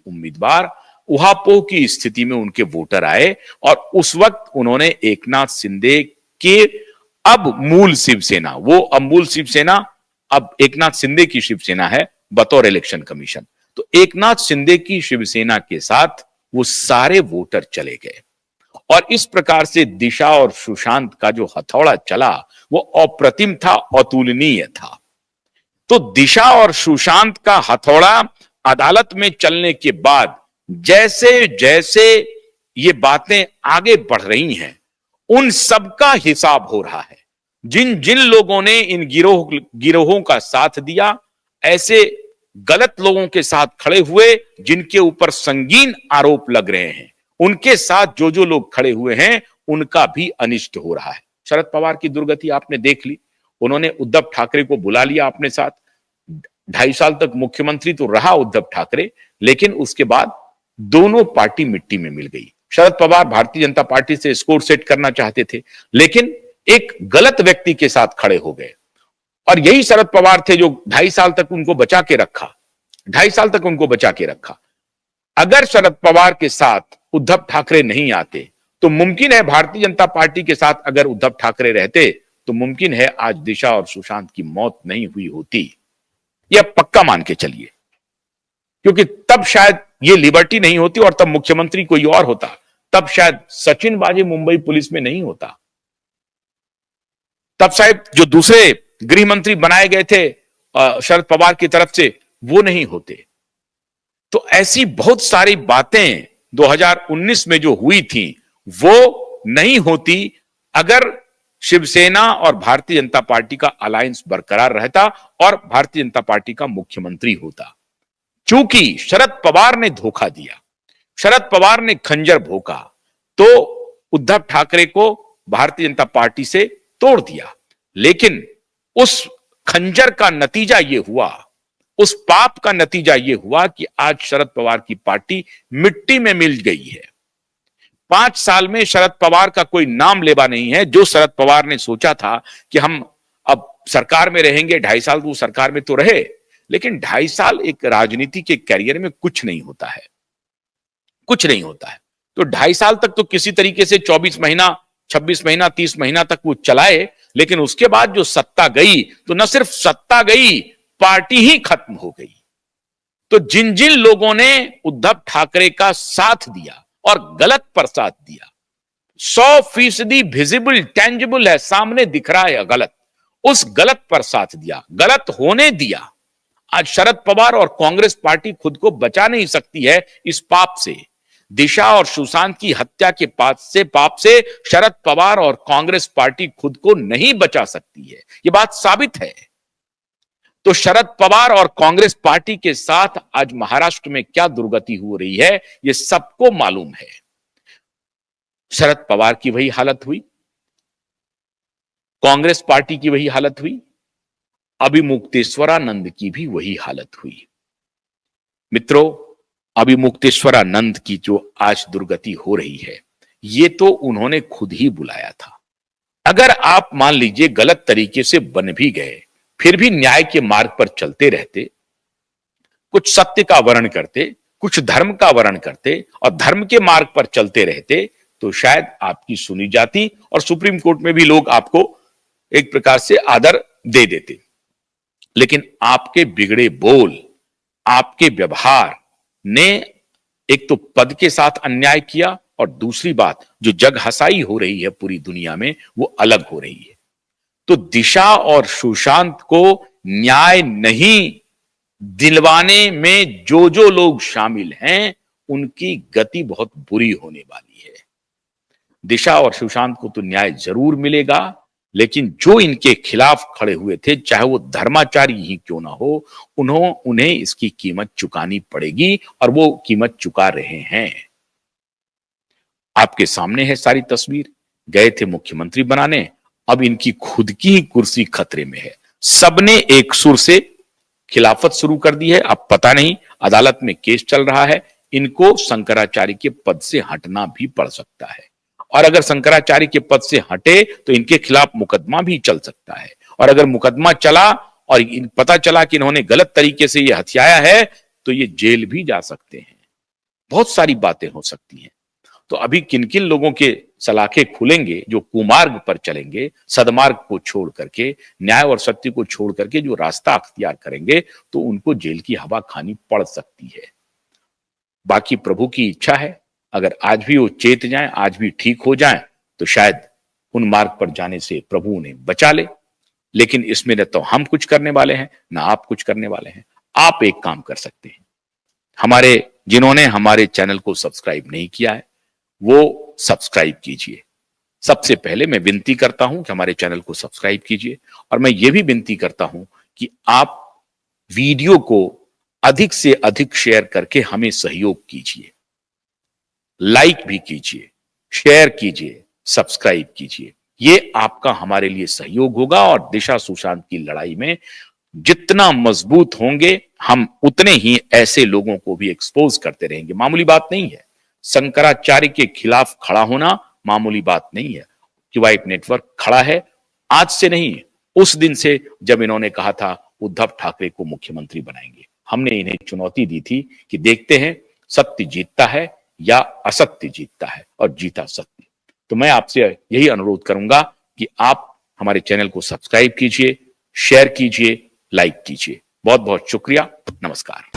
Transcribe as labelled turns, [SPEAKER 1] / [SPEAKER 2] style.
[SPEAKER 1] उम्मीदवार, उहापोह की स्थिति में उनके वोटर आए और उस वक्त उन्होंने एकनाथ शिंदे के अब मूल शिवसेना, वो अब मूल शिवसेना अब एकनाथ शिंदे की शिवसेना है बतौर इलेक्शन कमीशन, तो एकनाथ शिंदे की शिवसेना के साथ वो सारे वोटर चले गए और इस प्रकार से दिशा और सुशांत का जो हथौड़ा चला वो अप्रतिम था, अतुलनीय था। तो दिशा और सुशांत का हथौड़ा अदालत में चलने के बाद जैसे जैसे ये बातें आगे बढ़ रही हैं, उन सबका हिसाब हो रहा है। जिन जिन लोगों ने इन गिरोहों का साथ दिया, ऐसे गलत लोगों के साथ खड़े हुए जिनके ऊपर संगीन आरोप लग रहे हैं, उनके साथ जो जो लोग खड़े हुए हैं उनका भी अनिष्ट हो रहा है। शरद पवार की दुर्गति आपने देख ली, उन्होंने उद्धव ठाकरे को बुला लिया अपने साथ। 2.5 साल तक मुख्यमंत्री तो रहा उद्धव ठाकरे, लेकिन उसके बाद दोनों पार्टी मिट्टी में मिल गई। शरद पवार भारतीय जनता पार्टी से स्कोर सेट करना चाहते थे, लेकिन एक गलत व्यक्ति के साथ खड़े हो गए और यही शरद पवार थे जो 2.5 साल तक उनको बचा के रखा, 2.5 साल तक उनको बचा के रखा। अगर शरद पवार के साथ उद्धव ठाकरे नहीं आते तो मुमकिन है भारतीय जनता पार्टी के साथ अगर उद्धव ठाकरे रहते तो मुमकिन है आज दिशा और सुशांत की मौत नहीं हुई होती। यह पक्का मान के चलिए, क्योंकि तब शायद ये लिबर्टी नहीं होती और तब मुख्यमंत्री कोई और होता, तब शायद सचिन वाजे मुंबई पुलिस में नहीं होता, तब शायद जो दूसरे गृह मंत्री बनाए गए थे शरद पवार की तरफ से वो नहीं होते। तो ऐसी बहुत सारी बातें 2019 में जो हुई थी वो नहीं होती अगर शिवसेना और भारतीय जनता पार्टी का अलायंस बरकरार रहता और भारतीय जनता पार्टी का मुख्यमंत्री होता। चूंकि शरद पवार ने धोखा दिया, शरद पवार ने खंजर भोंका, तो उद्धव ठाकरे को भारतीय जनता पार्टी से तोड़ दिया। लेकिन उस खंजर का नतीजा यह हुआ, उस पाप का नतीजा यह हुआ कि आज शरद पवार की पार्टी मिट्टी में मिल गई है। 5 साल में शरद पवार का कोई नाम लेवा नहीं है। जो शरद पवार ने सोचा था कि हम अब सरकार में रहेंगे, 2.5 साल वो सरकार में तो रहे, लेकिन 2.5 साल एक राजनीति के कैरियर में कुछ नहीं होता है, कुछ नहीं होता है। तो 2.5 साल तक तो किसी तरीके से 24 महीना, 26 महीना, 30 महीना तक वो चलाए, लेकिन उसके बाद जो सत्ता गई तो न सिर्फ सत्ता गई, पार्टी ही खत्म हो गई। तो जिन जिन लोगों ने उद्धव ठाकरे का साथ दिया और गलत पर साथ दिया, 100% विजिबल, टेंजिबल है, सामने दिख रहा है गलत, उस गलत पर साथ दिया, गलत होने दिया। आज शरद पवार और कांग्रेस पार्टी खुद को बचा नहीं सकती है इस पाप से। दिशा और सुशांत की हत्या के पाप से शरद पवार और कांग्रेस पार्टी खुद को नहीं बचा सकती है, यह बात साबित है। तो शरद पवार और कांग्रेस पार्टी के साथ आज महाराष्ट्र में क्या दुर्गति हो रही है यह सबको मालूम है। शरद पवार की वही हालत हुई, कांग्रेस पार्टी की वही हालत हुई, अभिमुक्तेश्वरानंद की भी वही हालत हुई। मित्रों, अभिमुक्तेश्वरानंद की जो आज दुर्गति हो रही है ये तो उन्होंने खुद ही बुलाया था। अगर आप मान लीजिए गलत तरीके से बन भी गए, फिर भी न्याय के मार्ग पर चलते रहते, कुछ सत्य का वर्ण करते, कुछ धर्म का वर्ण करते और धर्म के मार्ग पर चलते रहते, तो शायद आपकी सुनी जाती और सुप्रीम कोर्ट में भी लोग आपको एक प्रकार से आदर दे देते। लेकिन आपके बिगड़े बोल, आपके व्यवहार ने एक तो पद के साथ अन्याय किया और दूसरी बात जो जग हंसाई हो रही है पूरी दुनिया में वो अलग हो रही है। तो दिशा और सुशांत को न्याय नहीं दिलवाने में जो जो लोग शामिल हैं उनकी गति बहुत बुरी होने वाली है। दिशा और सुशांत को तो न्याय जरूर मिलेगा, लेकिन जो इनके खिलाफ खड़े हुए थे, चाहे वो धर्माचारी ही क्यों ना हो, उन्हें इसकी कीमत चुकानी पड़ेगी और वो कीमत चुका रहे हैं। आपके सामने है सारी तस्वीर। गए थे मुख्यमंत्री बनाने, अब इनकी खुद की ही कुर्सी खतरे में है। सबने एक सुर से खिलाफत शुरू कर दी है। अब पता नहीं, अदालत में केस चल रहा है, इनको शंकराचार्य के पद से हटना भी पड़ सकता है और अगर शंकराचार्य के पद से हटे तो इनके खिलाफ मुकदमा भी चल सकता है और अगर मुकदमा चला और पता चला कि इन्होंने गलत तरीके से ये हथियाया है तो ये जेल भी जा सकते हैं। बहुत सारी बातें हो सकती हैं। तो अभी किन किन लोगों के सलाखें खुलेंगे जो कुमार्ग पर चलेंगे, सदमार्ग को छोड़ करके, न्याय और सत्य को छोड़ करके जो रास्ता अख्तियार करेंगे, तो उनको जेल की हवा खानी पड़ सकती है। बाकी प्रभु की इच्छा है, अगर आज भी वो चेत जाएं, आज भी ठीक हो जाएं, तो शायद उन मार्ग पर जाने से प्रभु उन्हें बचा ले। लेकिन इसमें न तो हम कुछ करने वाले हैं, ना आप कुछ करने वाले हैं। आप एक काम कर सकते हैं, हमारे जिन्होंने हमारे चैनल को सब्सक्राइब नहीं किया है, वो सब्सक्राइब कीजिए। सबसे पहले मैं विनती करता हूं कि हमारे चैनल को सब्सक्राइब कीजिए, और मैं ये भी विनती करता हूं कि आप वीडियो को अधिक से अधिक शेयर करके हमें सहयोग कीजिए। लाइक भी कीजिए, शेयर कीजिए, सब्सक्राइब कीजिए। ये आपका हमारे लिए सहयोग होगा, और दिशा सुशांत की लड़ाई में जितना मजबूत होंगे हम, उतने ही ऐसे लोगों को भी एक्सपोज करते रहेंगे। मामूली बात नहीं है, शंकराचार्य के खिलाफ खड़ा होना मामूली बात नहीं है। क्यूबाइट नेटवर्क खड़ा है, आज से नहीं, उस दिन से जब इन्होंने कहा था उद्धव ठाकरे को मुख्यमंत्री बनाएंगे। हमने इन्हें चुनौती दी थी कि देखते हैं सत्य जीतता है या असत्य जीतता है, और जीता सत्य। तो मैं आपसे यही अनुरोध करूंगा कि आप हमारे चैनल को सब्सक्राइब कीजिए, शेयर कीजिए, लाइक कीजिए। बहुत बहुत शुक्रिया। नमस्कार।